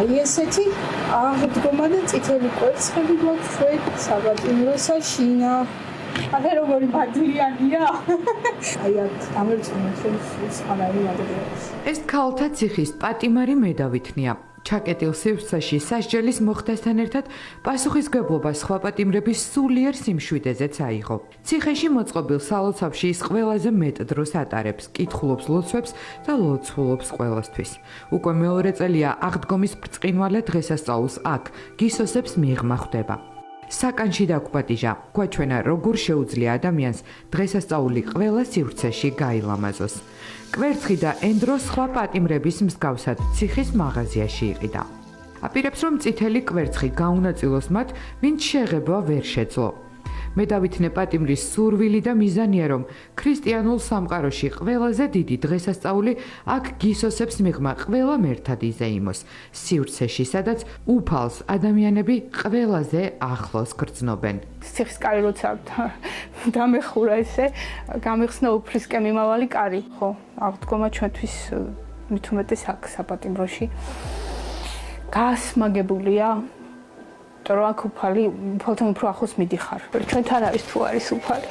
აი ესეთი აღდგომა და წითელი კვერცხები გვაქვს ჩვენ საპატიმროსა შინა. აი როგორი ბადლიანია. აი აქ გამერწმუნდა ჩვენ სხანარი მადლობს. ეს ქალთა ციხის პატიმარი მედავითნია. ჩაკეტილ სივრცეში სასჯელის მოხდასთან ერთად პასუხისმგებლობა სხვა პატიმრების სულიერ სიმშვიდეზეც აიღო. ციხეში მოწყობილ სალოცავში ის ყველაზე მეტ დროს ატარებს, კითხულობს ლოცვებს და ლოცულობს ყველასთვის. უკვე მეორე წელია აღდგომის ბრწყინვალე დღესასწაულს აქ გისოსებს მიღმა ხვდება. საკანში დაგვპატიჟა, გვაჩვენა როგორ შეუძლია ადამიანს დღესასწაული ყველა სივრცეში გაილამაზოს. კვერცხი და ენდრო სხვა პატიმრების მსგავსად ციხის მაღაზიაში იყიდა. აპირებს რომ წითელი კვერცხი გაუნაწილოს მათ, ვინც შეღება ვერ შეძლო. მედავითნე პატიმრის სურვილი და მიზანია რომ ქრისტიანულ სამყაროში ყველაზე დიდი დღესასწაული აქ გისოსებს მიღმა ყველამ ერთად იზეიმოს სივრცეში, სადაც უფალს ადამიანები ყველაზე ახლოს გრძნობენ. ციხის კარი როცა დამეხურა ესე, გამიხსნა უფლისკენ მიმავალი კარი, ხო, აღდგომა ჩვენთვის მით უმეტეს აქ საპატიმროში გასმაგებულია. რომ აქ უფალთან უფრო ახლოს მიდიხარ. ჩვენთან არის თუ არის უფალი.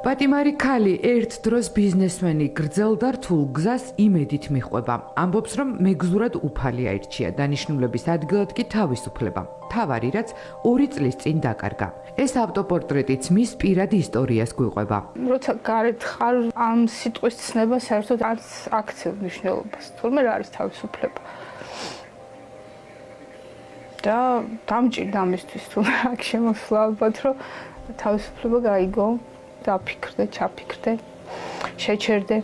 პატიმარი ქალი ერთ დროს ბიზნესმენი გრძელ და რთულ გზას იმედით მიჰყვება. ამბობს, რომ მეგზურად უფალი აირჩია, დანიშნულების ადგილად კი თავისუფლება. თავარი, რაც 2 წლის წინ დაკარგა. ეს ავტოპორტრეტიც მის პირად ისტორიას გვიყვება. როცა გარეთ ხარ, ამ სიტყვის ცნება საერთოდ არც აქცევ მნიშვნელობას. თურმე რა არის თავისუფლება. და დამჭირდა ამისთვის თუ აქ შემოსვლა ალბათ რომ თავისუფლება გაიგო, დაფიქრდე, ჩაფიქრდე, შეჩერდე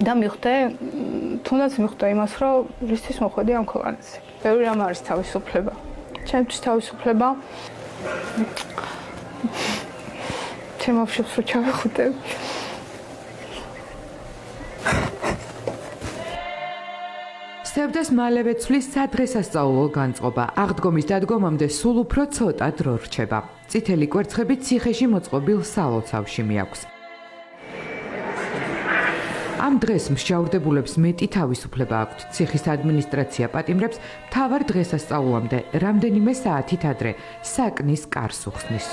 და მიხვდე, თუნდაც მიხვდე იმას, რომ რისთვის მოხვედი ამ ქვეყანაზე. ბევრი რამ არის თავისუფლება. ჩემთვის თავისუფლება ჩემ აფშებს რო ჩავეხუტებ. სევდას მალევე ცვლის სადღესასწაულო განწყობა. აღდგომის დადგომამდე სულ უფრო ცოტა დრო რჩება. წითელი კვერცხები ციხეში მოწყობილ სალოცავში მიაქვს. ამ დღეს მსჯავრდებულებს მეტი თავისუფლება აქვთ. ციხის ადმინისტრაცია პატიმრებს მთავარ დღესასწაულამდე რამდენიმე საათით ადრე საკნის კარს უხსნის.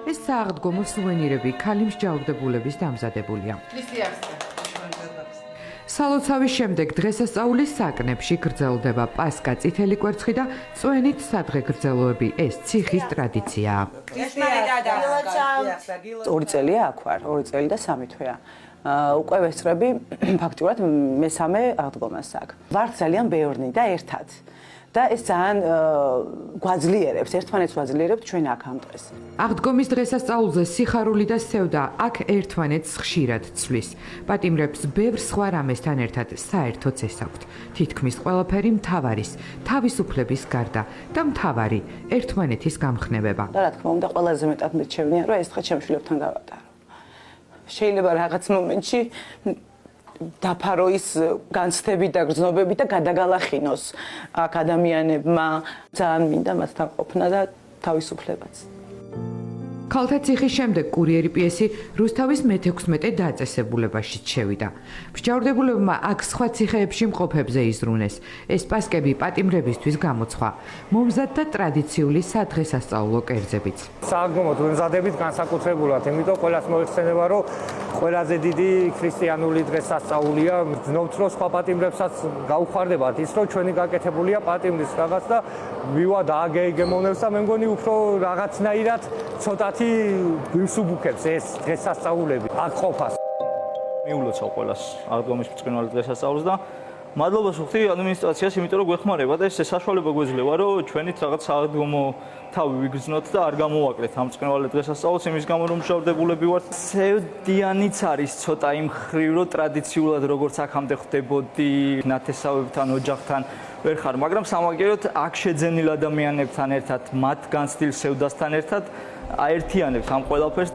ეს სააღდგომო სუვენირები ქალი მსჯავრდებულების დამზადებულია. სალოცავის შემდეგ დღესასწაულის საკნებში გრძელდება პასკა, წითელი კვერცხი და წვენით სადღე გრძელვები. ეს ციხის ტრადიციაა. 2 წელია აქ ვარ, 2 წელი და 3 თვეა. უკვე ვესწრები ფაქტიურად მესამე აღდგომას აქ. ვარ ძალიან ბევრი და ერთად. და ეს ძალიან გვაძლიერებს, ერთმანეთს გვაძლიერებთ ჩვენ აქ ამ დღეს. აღდგომის დღესასწაულზე სიხარული და სევდა აქ ერთმანეთს ხშირად ცვლის. პატიმრებს ბევრ სხვა რამესთან ერთად საერთოც ეს აქვთ. თითქმის ყველაფერი მთავარის, თავისუფლების გარდა და მთავარი ერთმანეთის გამხნევება. და რა თქმა უნდა, ყველაზე მეტად მეჩვენია, რომ ეს დღე ჩემ შვილებთან გავატარო. შეიძლება რაღაც მომენტში დაფარო ის განცდები და გრძნობები და გადაგალახინოს აქ ადამიანებმა ძალიან მინდა მასთან ყოფნა და თავისუფლებაც. ქალთა ციხის შემდეგ კურიერი პიესი რუსთავის მე-16 დაწესებულებაშიც შევიდა. მსჯავრდებულებმა აქ სხვა ციხეებში მყოფებზე იზრუნეს. ეს პასკები პატიმრებისთვის გამოცხვა. მომზად და ტრადიციული სადღესასწაულო კერძებიც. სააღდგომოდ ვემზადებით განსაკუთრებულად, იმიტომ ყველას მოიხსენება, რომ ყველაზე დიდი ქრისტიანული დღესასწაულია. ვძნობთ, რომ სხვა პატიმრებსაც გაუხარდებათ ის, რომ ჩვენი გაკეთებულია პატიმრის რაღაც და მივა დააგეგმონებს და მე მგონი უფრო რაღაცნაირად ცოტათი ვისუბუქებს ეს დღესასწაულები აქ ყოფას. მიულოცავ ყველას აღდგომის ბრწყინვალე დღესასწაულს და მადლობას ვუხდი ადმინისტრაციას, იმიტომ რომ გვეხმარება და ეს საშუალება გვეძლევა, რომ ჩვენით რაღაც აღდგომო თავი ვიგრძნოთ და არ გამოვაკრეთ ამ ბრწყინვალე დღესასწაულს, იმის გამო რომ მსჯავრდებული ვართ. სევდიანიც არის ცოტა იმ ხრივ, რომ ტრადიციულად როგორც აქამდე ხდებოდი, ნათესავებთან, ოჯახთან ვერ ხარ, მაგრამ სამაგიეროდ აქ შეძენილ ადამიანებთან ერთად, მათ განცდილ სევდასთან ერთად აერთიანებს ამ ყველაფერს.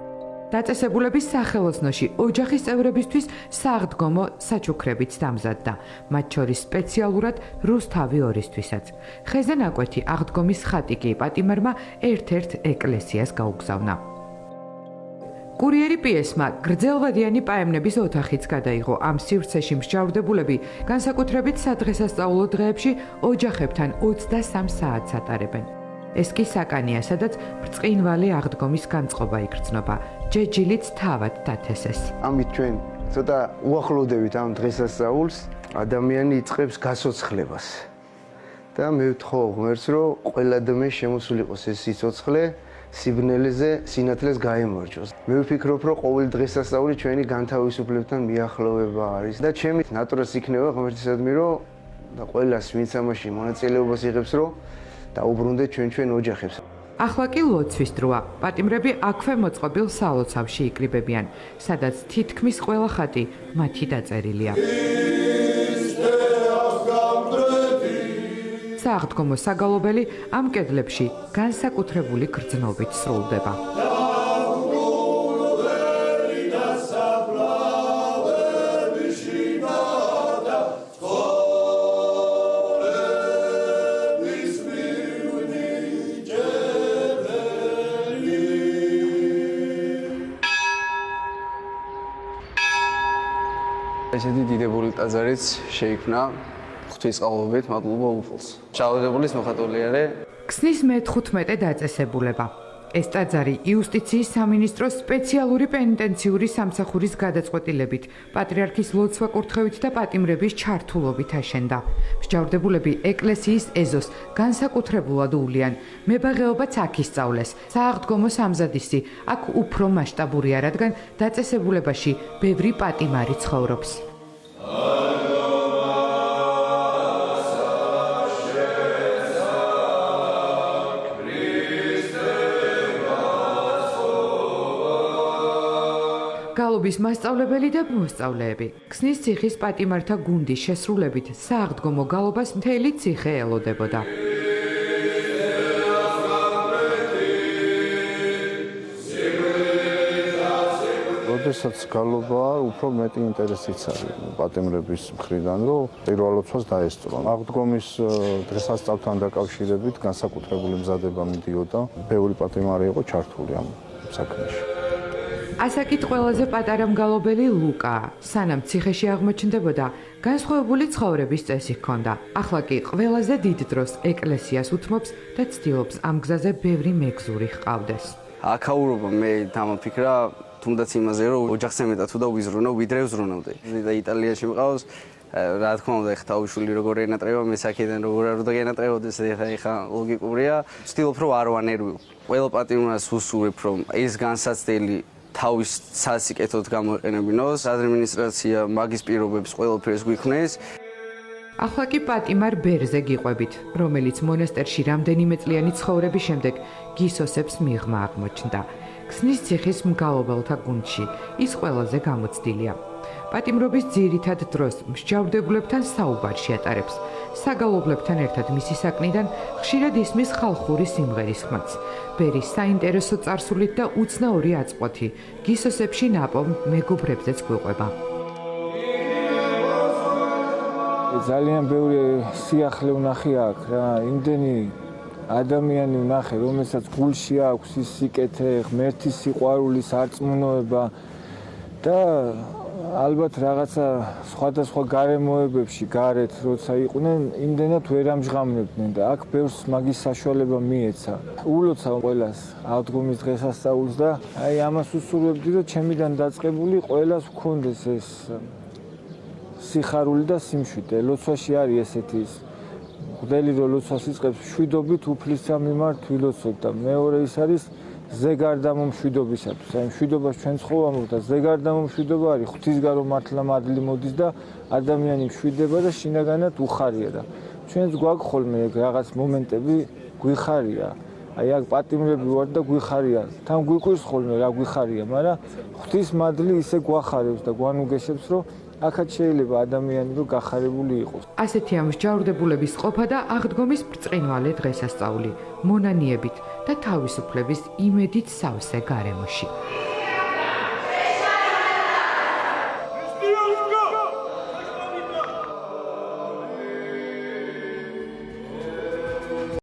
დაწესებულების სახელოსნოში ოჯახის წევრებისთვის საღდგომო საჩუქრებიც დამზადდა, მათ შორის სპეციალურად რუსთავი 2-ისთვისაც. ხეზე ნაკვეთი აღდგომის ხატი კი პატიმარმა ერთ-ერთ ეკლესიას გაუგზავნა. კურიერი პიესმა გრძელვადიანი პაემნების ოთახიც გადაიღო. ამ სივრცეში მსჯავრდებულები განსაკუთრებით სადღესასწაულო დღეებში ოჯახებთან 23 საათს ატარებენ. ეს კი საკანია, სადაც ბრწყინვალე აღდგომის განწყობა იგრძნობა. ჯეჯილიც თავად დათესეს. ამით ჩვენ ცოტა უახლოვდებით ამ დღესასწაულს, ადამიანი იწყებს გასოცხლებას. და მე ვთხოვ ღმერთს, რომ ყველა ადამიანს შემოსული იყოს ეს სიცოცხლე, სიბნელეზე სინათლეს გაემარჯვოს. მე ვფიქრობ, რომ ყოველი დღესასწაული ჩვენი განთავისუფლებთან მიახლოვება არის და ჩემი ნატურას იქნება ღმერთისადმი, რომ და ყველას ვინც ამაში მონაწილეობას იღებს, რომ დაუბრუნდეთ ჩვენ ოჯახებს. ახლა კი ლოცვის დროა. პატიმრები აქვე მოწყობილ სალოცავში იკრიბებიან, სადაც თითქმის ყველა ხატი მათი დაწერილია. საღდგომო საგალობელი ამ კედლებში განსაკუთრებული გრძნობით სრულდება. ესეთი დიდებული ტაძარიც შეიქმნა ღვთისმსხალობით მადლობა უფალს. ჩაუდებულის მოხატული არის. ქსნის მე-15 დაწესებულება. ეს ტაძარი იუსტიციის სამინისტროს სპეციალური პენიტენციური სამსახურის გადაწყვეტილებით, პატრიარქის ლოცვა-კურთხევით და პატიმრების ჩართულობით აშენდა. მსჯავრდებულები ეკლესიის ეზოს განსაკუთრებულად უვლიან. მებაღეობაც აქ ისწავლეს. სააღდგომო სამზადისი აქ უფრო მასშტაბურია, რადგან დაწესებულებაში ბევრი პატიმარი ცხოვრობს. გალობის მასწავლებელი და მოსწავლეები. ქსნის ციხის პატიმართა გუნდის შესრულებით სააღდგომო გალობას მთელი ციხე ელოდებოდა. როდესაც გალობა უფრო მეტი ინტერესიც არის პატიმრების მხრიდან, რომ პირველ ლოცვას დაესწრო. აღდგომის დღესასწაულთან დაკავშირებით განსაკუთრებული მზადება მიდიოდა. ბევრი პატიმარი იყო ჩართული ამ საქმეში. ასაკით ყველაზე პატარა მგალობელი ლუკაა. სანამ ციხეში აღმოჩნდებოდა, განსხვავებული ცხოვრების წესი ჰქონდა. ახლა კი ყველაზე დიდ დროს ეკლესიას უთმობს და ცდილობს ამ გზაზე ბევრი მეგზური ჰყავდეს. აქაურობა მე დამაფიქრა თუნდაც იმაზე, რომ ოჯახზე მეტად თუ და ვიზრუნო, ვიდრე ვზრუნავდი. და იტალიაში მყავს, რა თქმა უნდა, ეხ თავისული როგორ ენატრევა, მე საქედან როგორ არ უნდა გენატრევოდეს, ეხა ლოგიკურია. ვცდილობ რომ არ ვანერვიო. ყველა პატიმრას უსურვებ, რომ ეს განსაცდელი თავის სასიკეთოდ გამოეყენებინოს, ადმინისტრაცია მაგის პირობებს ყველაფერს გვიქმნეს. ახლა კი პატიმარ ბერზე გიყვებით, რომელიც მონასტერში რამდენიმე წლიანი ცხოვრების შემდეგ გისოსებს მიღმა აღმოჩნდა. ქსნის ციხის მგალობელთა გუნდში ის ყველაზე გამოცდილია. პატიმრობის ძირითად დროს მსჯავრდებულებთან საუბარში ატარებს. საგალობლებთან ერთად მისი საკნიდან ხშირად ისმის ხალხური სიმღერის ხმაც. ბერის საინტერესო წარსულით და უცნაური აწყვეთი გისოსებში ნაპოვნ მეგობრებზეც გვიყვება. ძალიან ბევრი სიახლე ვნახე აქ რა, იმდენი ადამიანი ვნახე, რომელსაც გულში აქვს ის სიკეთე, ღმერთის სიყვარული, სარწმუნოება და ალბათ რაღაცა სხვადასხვა გარემოებებში გარეთ როცა იყვნენ, იმდენად ვერ ამჟღავნებდნენ და აქ ბევრს მაგის საშუალება მიეცა. ულოცავ ყველას აღდგომის დღესასწაულს და აი ამას უსურვებდი, რომ ჩემიდან დაწყებული ყველას ვქონდეს ეს სიხარული და სიმშვიდე. ლოცვაში არის ესეთი მღვდელი რო ლოცვას იწყებს შვიდობით უფლისა მიმართ ვილოცოთ და მეორე ის არის ზეგარდამო მშვიდობისათვის. აი მშვიდობას ჩვენ ცხოვრობთ და ზეგარდამო მშვიდობა არის ღვთისგან რომ მართლა მადლი მოდის და ადამიანი მშვიდება და შინაგანად უხარია და ჩვენც გვაქვს ხოლმე რაღაც მომენტები გვიხარია. აი აქ პატიმრები ვარ და გვიხარია. თან გვიყვირს ხოლმე რა გვიხარია, მაგრამ ღვთის მადლი ისე გვახარებს და გვანუგეშებს, რომ აქაც შეიძლება ადამიანი რომ გახარებული იყოს. ასეთია მსჯავრდებულების ყოფა და აღდგომის ბრწყინვალე დღესასწაული, მონანიებით და თავისუფლების იმედით სავსე გარემოში.